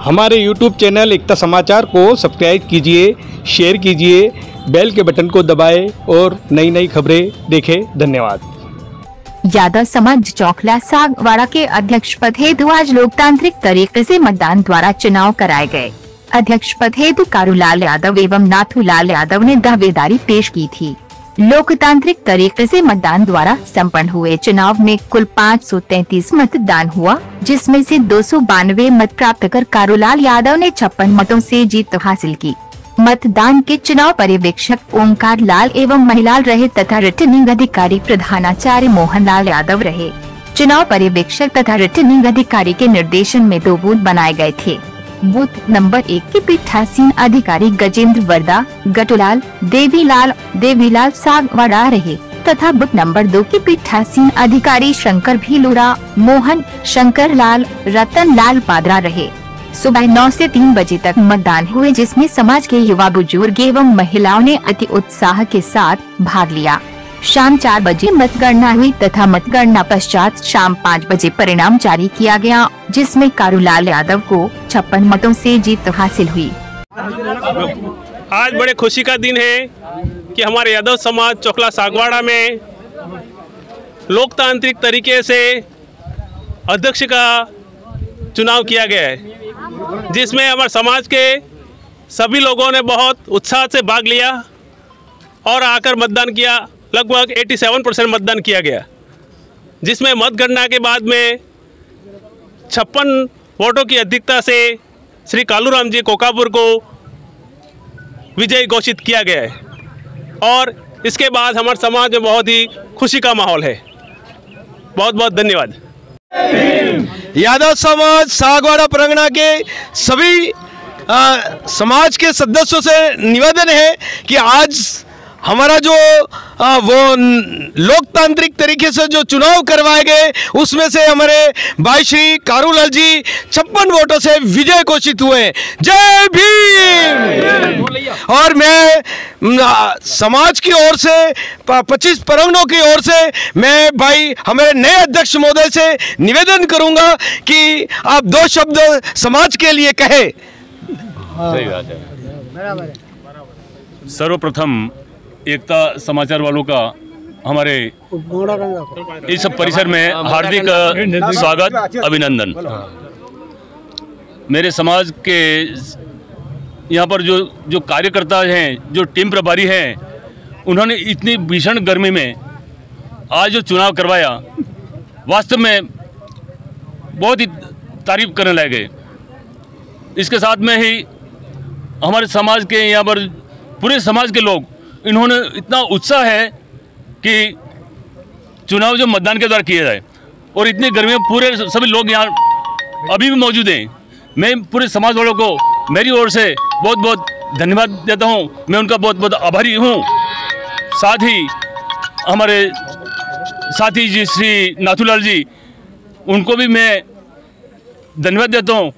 हमारे YouTube channel एकता समाचार को सब्सक्राइब कीजिए, शेयर कीजिए, बेल के बटन को दबाएं और नई नई खबरें देखें। धन्यवाद। यादव समाज चोखला सागवाड़ा के अध्यक्ष पद हेतु आज लोकतांत्रिक तरीके से मतदान द्वारा चुनाव कराए गए। अध्यक्ष पद हेतु कारूलाल यादव एवं नाथूलाल यादव ने दावेदारी पेश की थी। लोकतांत्रिक तरीके से मतदान द्वारा संपन्न हुए चुनाव में कुल 533 मतदान हुआ, जिसमें से 292 मत प्राप्त कर कारूलाल यादव ने 56 मतों से जीत हासिल की। मतदान के चुनाव पर्यवेक्षक ओंकार लाल एवं महिलाल रहे तथा रिटर्निंग अधिकारी प्रधानाचार्य मोहन लाल यादव रहे। चुनाव पर्यवेक्षक तथा रिटर्निंग अधिकारी के निर्देशन में 2 बूथ बनाए गए थे। बूथ नंबर 1 के पीठासीन अधिकारी गजेंद्र वर्दा, गटुलाल, देवीलाल सागवाड़ा रहे तथा बूथ नंबर 2 के पीठासीन अधिकारी शंकर भीलूरा, मोहन, शंकर लाल, रतन लाल पादरा रहे। सुबह 9 से 3 बजे तक मतदान हुए, जिसमें समाज के युवा, बुजुर्ग एवं महिलाओं ने अति उत्साह के साथ भाग लिया। शाम 4 बजे मतगणना हुई तथा मतगणना पश्चात शाम 5 बजे परिणाम जारी किया गया, जिसमें कारूलाल यादव को 56 मतों से जीत हासिल हुई। आज बड़े खुशी का दिन है कि हमारे यादव समाज चोखला सागवाड़ा में लोकतांत्रिक तरीके से अध्यक्ष का चुनाव किया गया है, जिसमें हमारे समाज के सभी लोगों ने बहुत उत्साह से भाग लिया और आकर मतदान किया। लगभग 87% मतदान किया गया, जिसमें मतगणना के बाद में 56 वोटों की अधिकता से श्री कालूराम जी कोकापुर को विजयी घोषित किया गया है और इसके बाद हमारे समाज में बहुत ही खुशी का माहौल है। बहुत बहुत धन्यवाद। यादव समाज सागवाड़ा परगना के सभी समाज के सदस्यों से निवेदन है कि आज हमारा जो वो लोकतांत्रिक तरीके से जो चुनाव करवाए गए, उसमें से हमारे भाई श्री कारूलाल जी 56 वोटों से विजय घोषित हुए। जय भीम। और मैं समाज की ओर से 25 परगनों की ओर से मैं भाई हमारे नए अध्यक्ष महोदय से निवेदन करूंगा कि आप 2 शब्द समाज के लिए कहे। सही बात है। सर्वप्रथम एकता समाचार वालों का हमारे इस परिसर में हार्दिक स्वागत, अभिनंदन। मेरे समाज के यहाँ पर जो कार्यकर्ता हैं, जो टीम प्रभारी हैं, उन्होंने इतनी भीषण गर्मी में आज जो चुनाव करवाया, वास्तव में बहुत ही तारीफ करने लायक है। इसके साथ में ही हमारे समाज के यहाँ पर पूरे समाज के लोग, इन्होंने इतना उत्साह है कि चुनाव जो मतदान के द्वारा किया जाए, और इतनी गर्मी में पूरे सभी लोग यहाँ अभी भी मौजूद हैं। मैं पूरे समाज वालों को मेरी ओर से बहुत बहुत धन्यवाद देता हूँ। मैं उनका बहुत बहुत आभारी हूँ। साथ ही हमारे साथी जी श्री नाथूलाल जी, उनको भी मैं धन्यवाद देता हूँ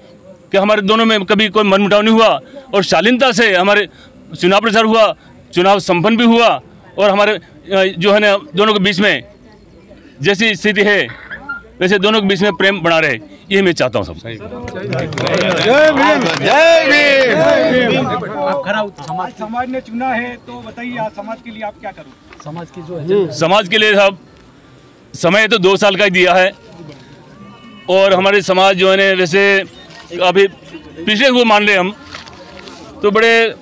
कि हमारे दोनों में कभी कोई मनमुटाव नहीं हुआ और शालीनता से हमारे चुनाव प्रचार हुआ, चुनाव संपन्न भी हुआ और हमारे जो है ना दोनों के बीच में जैसी स्थिति है वैसे दोनों के बीच में प्रेम बना रहे, ये मैं चाहता हूँ। सब समाज ने चुना है तो बताइए आज समाज के लिए आप क्या करो? समाज की जो है समाज के लिए साहब समय तो 2 साल का ही दिया है और हमारे समाज जो है ना वैसे अभी पिछले को मान ले हम तो बड़े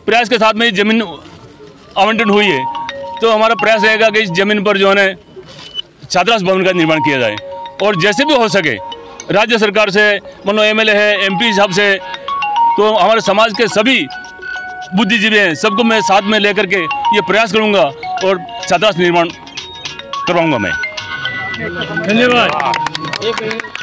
प्रयास के साथ में जमीन आवंटन हुई है, तो हमारा प्रयास रहेगा कि इस जमीन पर जो है ना छात्रावास भवन का निर्माण किया जाए और जैसे भी हो सके राज्य सरकार से, मानो एमएलए है, एमपी साहब से, तो हमारे समाज के सभी बुद्धिजीवी हैं, सबको मैं साथ में लेकर के ये प्रयास करूंगा और छात्रावास निर्माण करवाऊंगा मैं। धन्यवाद।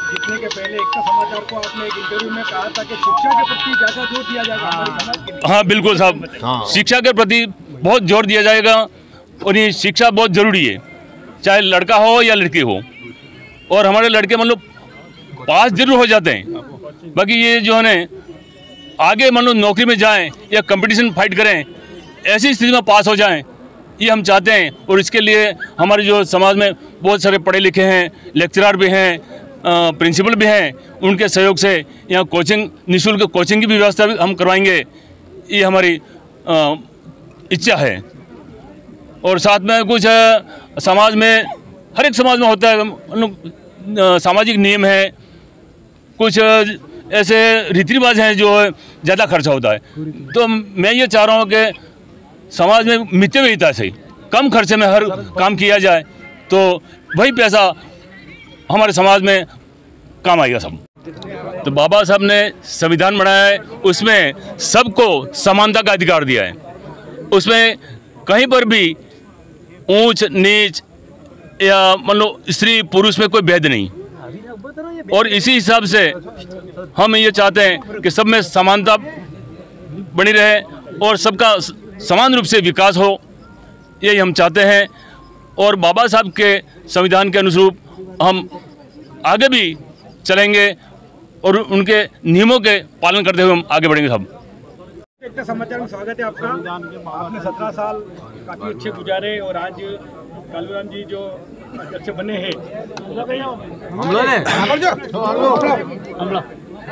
जीतने के पहले एकता समाचार को आपने एक इंटरव्यू में कहा था कि शिक्षा के प्रति ज्यादा जोर दिया जाएगा हमारे समाज के लिए। हाँ बिल्कुल साहब, शिक्षा के प्रति बहुत जोर दिया जाएगा और ये शिक्षा बहुत ज़रूरी है, चाहे लड़का हो या लड़की हो। और हमारे लड़के मतलब पास जरूर हो जाते हैं, बाकी ये जो है ना आगे मान लो नौकरी में जाएं या कंपटीशन फाइट करें, ऐसी स्थिति में पास हो जाएं, ये हम चाहते हैं। और इसके लिए हमारे जो समाज में बहुत सारे पढ़े लिखे हैं, लेक्चरर भी हैं, प्रिंसिपल भी हैं, उनके सहयोग से यहाँ कोचिंग, निःशुल्क कोचिंग की भी व्यवस्था भी हम करवाएंगे, ये हमारी इच्छा है। और साथ में कुछ समाज में, हर एक समाज में होता है, सामाजिक नियम है, कुछ ऐसे रीति रिवाज हैं जो ज़्यादा खर्चा होता है। तो मैं ये चाह रहा हूँ कि समाज में मितव्ययिता से कम खर्चे में हर काम किया जाए, तो वही पैसा हमारे समाज में काम आएगा सब। तो बाबा साहब ने संविधान बनाया है, उसमें सबको समानता का अधिकार दिया है। उसमें कहीं पर भी ऊंच नीच या मान लो स्त्री पुरुष में कोई भेद नहीं। और इसी हिसाब से हम ये चाहते हैं कि सब में समानता बनी रहे और सबका समान रूप से विकास हो, यही हम चाहते हैं। और बाबा साहब के संविधान के अनुरूप हम आगे भी चलेंगे और उनके नियमों के पालन करते हुए हम आगे बढ़ेंगे सब। एकता समाचार में स्वागत है आपका। आपने 17 साल काफ़ी अच्छे गुजारे और आज कालूराम जी जो अध्यक्ष बने हैं।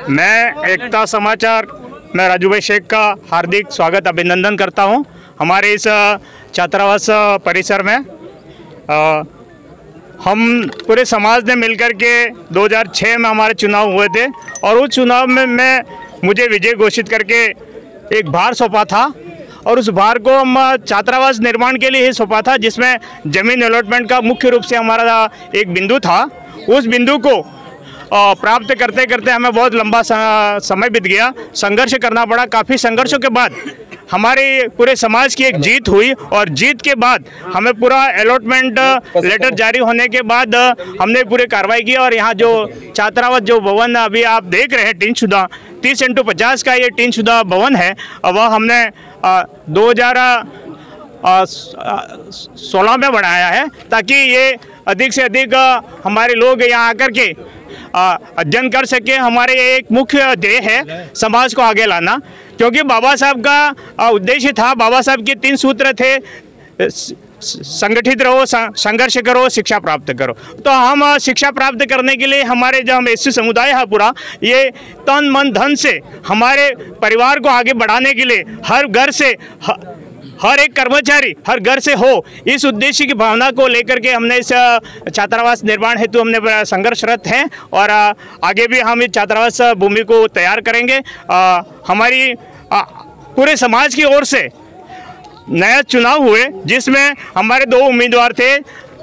मैं एकता समाचार में राजू भाई शेख का हार्दिक स्वागत अभिनंदन करता हूं हमारे इस छात्रावास परिसर में। हम पूरे समाज ने मिलकर के 2006 में हमारे चुनाव हुए थे और उस चुनाव में मुझे विजय घोषित करके एक भार सौंपा था और उस भार को हम छात्रावास निर्माण के लिए ही सौंपा था, जिसमें ज़मीन अलॉटमेंट का मुख्य रूप से हमारा एक बिंदु था। उस बिंदु को प्राप्त करते करते हमें बहुत लंबा समय बीत गया, संघर्ष करना पड़ा। काफ़ी संघर्षों के बाद हमारे पूरे समाज की एक जीत हुई और जीत के बाद हमें पूरा अलॉटमेंट लेटर जारी होने के बाद हमने पूरी कार्रवाई की और यहाँ जो छात्रावास जो भवन अभी आप देख रहे हैं, टीन शुदा 30x50 का ये टीन शुदा भवन है, वह हमने 2016 में बनाया है ताकि ये अधिक से अधिक हमारे लोग यहाँ आकर के अध्ययन कर सके। हमारे एक मुख्य ध्येय है समाज को आगे लाना, क्योंकि बाबा साहब का उद्देश्य था, बाबा साहब के 3 सूत्र थे, संगठित रहो, संघर्ष करो, शिक्षा प्राप्त करो। तो हम शिक्षा प्राप्त करने के लिए हमारे जो हम एससी समुदाय है पूरा, ये तन मन धन से हमारे परिवार को आगे बढ़ाने के लिए हर घर से हर एक कर्मचारी हर घर से हो, इस उद्देश्य की भावना को लेकर के हमने इस छात्रावास निर्माण हेतु हमने संघर्षरत हैं और आगे भी हम इस छात्रावास भूमि को तैयार करेंगे। हमारी पूरे समाज की ओर से नया चुनाव हुए जिसमें हमारे 2 उम्मीदवार थे,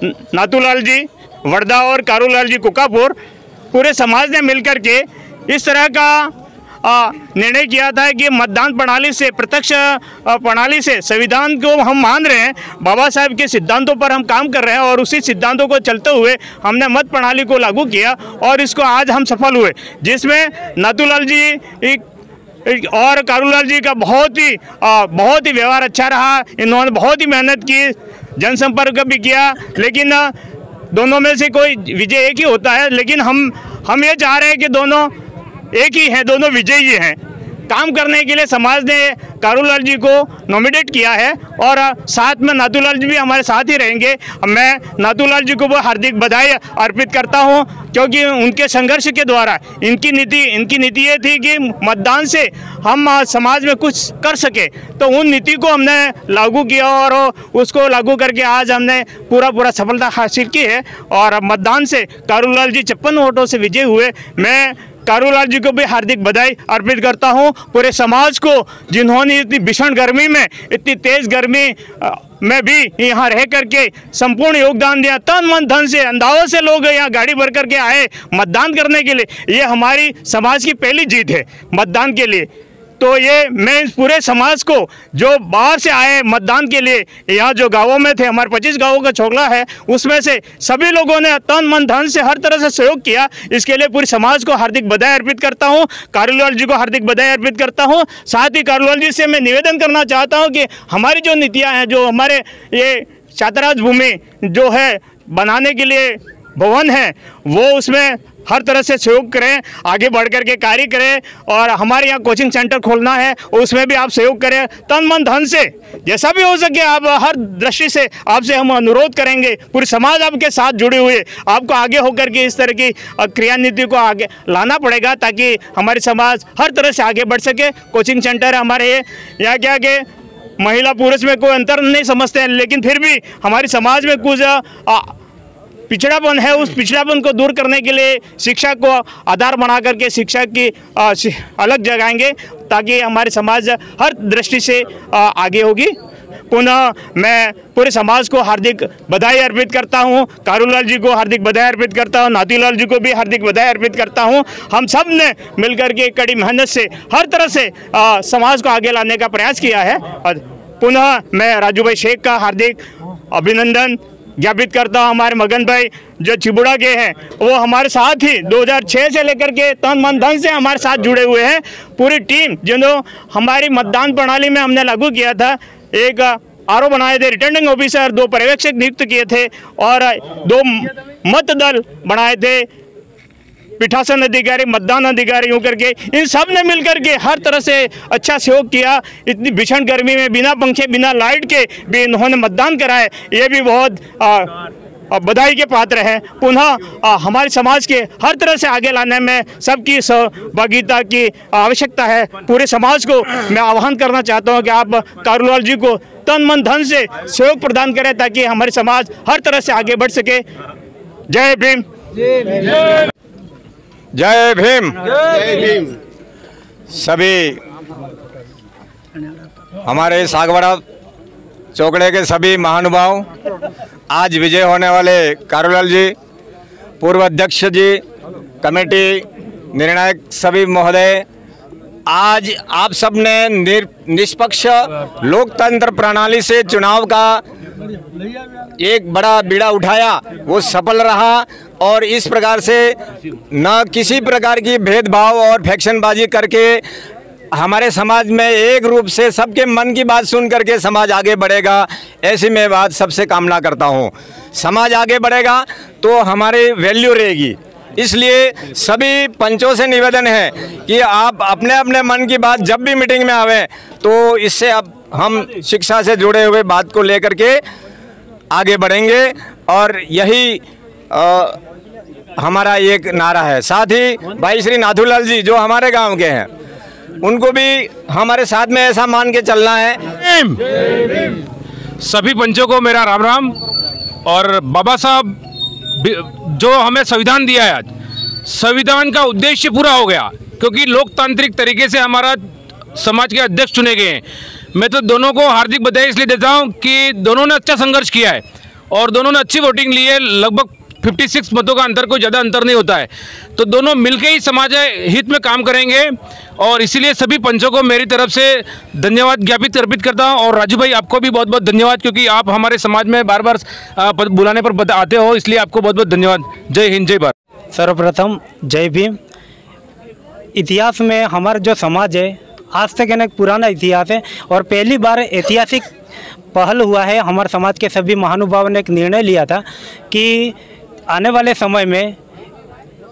नाथूलाल जी वर्धा और कारूलाल जी कुकापुर। पूरे समाज ने मिलकर के इस तरह का निर्णय किया था कि मतदान प्रणाली से, प्रत्यक्ष प्रणाली से संविधान को हम मान रहे हैं, बाबा साहब के सिद्धांतों पर हम काम कर रहे हैं और उसी सिद्धांतों को चलते हुए हमने मत प्रणाली को लागू किया और इसको आज हम सफल हुए, जिसमें नाथूलाल जी और कारूलाल जी का बहुत ही व्यवहार अच्छा रहा। इन्होंने बहुत ही मेहनत की, जनसंपर्क भी किया, लेकिन दोनों में से कोई विजय एक ही होता है। लेकिन हम ये चाह रहे हैं कि दोनों एक ही हैं, दोनों विजयी हैं। काम करने के लिए समाज ने कारूलाल जी को नॉमिनेट किया है और साथ में नाथूलाल जी भी हमारे साथ ही रहेंगे। मैं नाथूलाल जी को वो हार्दिक बधाई अर्पित करता हूं, क्योंकि उनके संघर्ष के द्वारा इनकी नीति ये थी कि मतदान से हम समाज में कुछ कर सके, तो उन नीति को हमने लागू किया और उसको लागू करके आज हमने पूरा सफलता हासिल की है और मतदान से कारूलाल जी 56 वोटों से विजय हुए। मैं कारूलाल जी को भी हार्दिक बधाई अर्पित करता हूं, पूरे समाज को, जिन्होंने इतनी भीषण गर्मी में, इतनी तेज गर्मी में भी यहाँ रह करके संपूर्ण योगदान दिया, तन मन धन से, अंधाओं से लोग यहाँ गाड़ी भर करके आए मतदान करने के लिए। ये हमारी समाज की पहली जीत है मतदान के लिए। तो ये मैं इस पूरे समाज को, जो बाहर से आए मतदान के लिए, यहाँ जो गांवों में थे, हमारे 25 गांवों का छोकला है, उसमें से सभी लोगों ने तन मन धन से हर तरह से सहयोग किया। इसके लिए पूरे समाज को हार्दिक बधाई अर्पित करता हूँ, कारूलाल जी को हार्दिक बधाई अर्पित करता हूँ। साथ ही कारूलाल जी से मैं निवेदन करना चाहता हूँ कि हमारी जो नीतियाँ हैं, जो हमारे ये छात्रावास भूमि जो है बनाने के लिए भवन है, वो उसमें हर तरह से सहयोग करें, आगे बढ़ कर के कार्य करें। और हमारे यहाँ कोचिंग सेंटर खोलना है, उसमें भी आप सहयोग करें तन मन धन से, जैसा भी हो सके। आप हर दृष्टि से आपसे हम अनुरोध करेंगे, पूरी समाज आपके साथ जुड़े हुए, आपको आगे होकर के इस तरह की क्रियानीति को आगे लाना पड़ेगा ताकि हमारी समाज हर तरह से आगे बढ़ सके। कोचिंग सेंटर हमारे यहाँ क्या कि महिला पुरुष में कोई अंतर नहीं समझते हैं, लेकिन फिर भी हमारी समाज में कुछ पिछड़ापन है, उस पिछड़ापन को दूर करने के लिए शिक्षा को आधार बना करके शिक्षा की अलग जगाएंगे ताकि हमारे समाज हर दृष्टि से आगे होगी। पुनः मैं पूरे समाज को हार्दिक बधाई अर्पित करता हूं, कारूलाल जी को हार्दिक बधाई अर्पित करता हूं, नाथूलाल जी को भी हार्दिक बधाई अर्पित करता हूं। हम सब ने मिलकर के कड़ी मेहनत से हर तरह से समाज को आगे लाने का प्रयास किया है। और पुनः मैं राजू भाई शेख का हार्दिक अभिनंदन ज्ञापित करता हूँ। हमारे मगन भाई जो चिबुड़ा के हैं वो हमारे साथ ही 2006 से लेकर के तन मन धन से हमारे साथ जुड़े हुए हैं। पूरी टीम जिन्होंने हमारी मतदान प्रणाली में हमने लागू किया था, एक आरओ बनाए थे, रिटर्निंग ऑफिसर, 2 पर्यवेक्षक नियुक्त किए थे और 2 मत दल बनाए थे, पीठासन अधिकारी, मतदान अधिकारी, यूँ करके इन सब ने मिलकर के हर तरह से अच्छा सहयोग किया। इतनी भीषण गर्मी में बिना पंखे बिना लाइट के भी इन्होंने मतदान कराए, ये भी बहुत बधाई के पात्र हैं। पुनः हमारे समाज के हर तरह से आगे लाने में सबकी सहभागिता की आवश्यकता है। पूरे समाज को मैं आह्वान करना चाहता हूं कि आप कारूलाल जी को तन मन धन से सहयोग प्रदान करें ताकि हमारे समाज हर तरह से आगे बढ़ सके। जय भीम। जय भीम। जय भीम। सभी हमारे सागवाड़ा चौकड़े के सभी महानुभाव, आज विजय होने वाले कारूलाल जी, पूर्व अध्यक्ष जी, कमेटी, निर्णायक सभी महोदय, आज आप सब ने निष्पक्ष लोकतंत्र प्रणाली से चुनाव का एक बड़ा बीड़ा उठाया, वो सफल रहा। और इस प्रकार से न किसी प्रकार की भेदभाव और फैक्शनबाजी करके हमारे समाज में एक रूप से सबके मन की बात सुन करके समाज आगे बढ़ेगा, ऐसी मैं बात सबसे कामना करता हूँ। समाज आगे बढ़ेगा तो हमारी वैल्यू रहेगी। इसलिए सभी पंचों से निवेदन है कि आप अपने अपने मन की बात जब भी मीटिंग में आवे तो इससे अब हम शिक्षा से जुड़े हुए बात को लेकर के आगे बढ़ेंगे और यही हमारा एक नारा है। साथ ही भाई श्री नाथूलाल जी जो हमारे गांव के हैं, उनको भी हमारे साथ में ऐसा मान के चलना है। सभी पंचों को मेरा राम राम। और बाबा साहब जो हमें संविधान दिया है, आज संविधान का उद्देश्य पूरा हो गया क्योंकि लोकतांत्रिक तरीके से हमारा समाज के अध्यक्ष चुने गए हैं। मैं तो दोनों को हार्दिक बधाई इसलिए देता हूं कि दोनों ने अच्छा संघर्ष किया है और दोनों ने अच्छी वोटिंग ली है। लगभग 56 मतों का अंतर, कोई ज़्यादा अंतर नहीं होता है। तो दोनों मिलकर ही समाज हित में काम करेंगे और इसीलिए सभी पंचों को मेरी तरफ से धन्यवाद ज्ञापित अर्पित करता हूं। और राजू भाई आपको भी बहुत बहुत धन्यवाद क्योंकि आप हमारे समाज में बार बार बुलाने पर आते हो, इसलिए आपको बहुत बहुत धन्यवाद। जय हिंद, जय भारत। सर्वप्रथम जय भीम। इतिहास में हमारा जो समाज है आज तक एक पुराना इतिहास है और पहली बार ऐतिहासिक पहल हुआ है। हमारे समाज के सभी महानुभावों ने एक निर्णय लिया था कि आने वाले समय में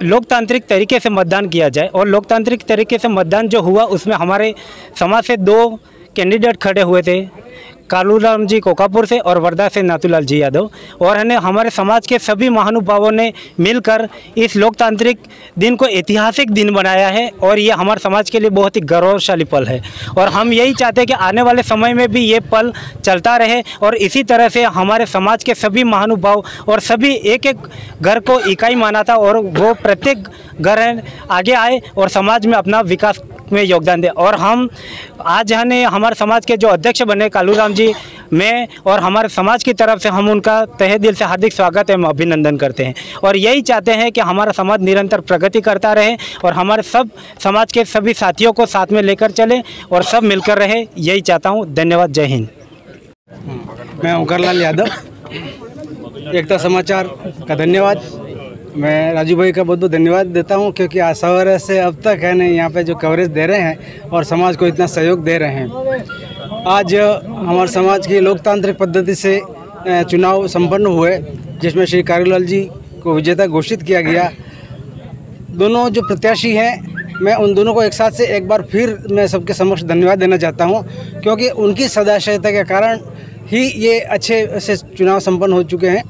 लोकतांत्रिक तरीके से मतदान किया जाए और लोकतांत्रिक तरीके से मतदान जो हुआ उसमें हमारे समाज से 2 कैंडिडेट खड़े हुए थे, कालूराम जी कोकापुर से और वर्धा से नाथूलाल जी यादव। और हमारे समाज के सभी महानुभावों ने मिलकर इस लोकतांत्रिक दिन को ऐतिहासिक दिन बनाया है और ये हमारे समाज के लिए बहुत ही गौरवशाली पल है। और हम यही चाहते हैं कि आने वाले समय में भी ये पल चलता रहे और इसी तरह से हमारे समाज के सभी महानुभाव और सभी एक एक घर को इकाई माना था और वो प्रत्येक घर आगे आए और समाज में अपना विकास में योगदान दे। और हम आज हमारे समाज के जो अध्यक्ष बने कालूराम जी, मैं और हमारे समाज की तरफ से हम उनका तहे दिल से हार्दिक स्वागत एवं अभिनंदन करते हैं और यही चाहते हैं कि हमारा समाज निरंतर प्रगति करता रहे और हमारे सब समाज के सभी साथियों को साथ में लेकर चले और सब मिलकर रहे, यही चाहता हूँ। धन्यवाद। जय हिंद। मैं ओंकारलाल यादव, एकता समाचार का धन्यवाद। मैं राजू भाई का बहुत बहुत धन्यवाद देता हूं क्योंकि आज सवेरे से अब तक है ना यहाँ पे जो कवरेज दे रहे हैं और समाज को इतना सहयोग दे रहे हैं। आज हमारे समाज की लोकतांत्रिक पद्धति से चुनाव संपन्न हुए जिसमें श्री कारूलाल जी को विजेता घोषित किया गया दोनों जो प्रत्याशी हैं, मैं उन दोनों को एक साथ से एक बार फिर मैं सबके समक्ष धन्यवाद देना चाहता हूं, क्योंकि उनकी सदाशयता के कारण ही ये अच्छे से चुनाव संपन्न हो चुके हैं।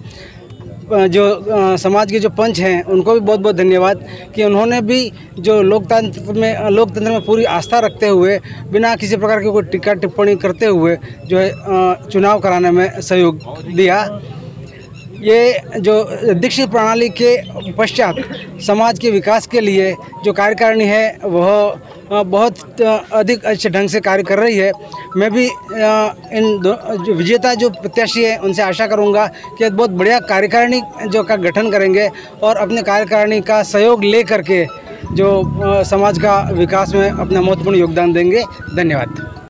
जो समाज के जो पंच हैं उनको भी बहुत बहुत धन्यवाद कि उन्होंने भी जो लोकतंत्र में पूरी आस्था रखते हुए बिना किसी प्रकार की कोई टीका टिप्पणी करते हुए जो है चुनाव कराने में सहयोग दिया। ये जो अध्यक्षीय प्रणाली के पश्चात समाज के विकास के लिए जो कार्यकारिणी है वह बहुत अधिक अच्छे ढंग से कार्य कर रही है। मैं भी जो विजेता जो प्रत्याशी हैं उनसे आशा करूंगा कि बहुत बढ़िया कार्यकारिणी जो का गठन करेंगे और अपने कार्यकारिणी का सहयोग ले करके जो समाज का विकास में अपना महत्वपूर्ण योगदान देंगे। धन्यवाद।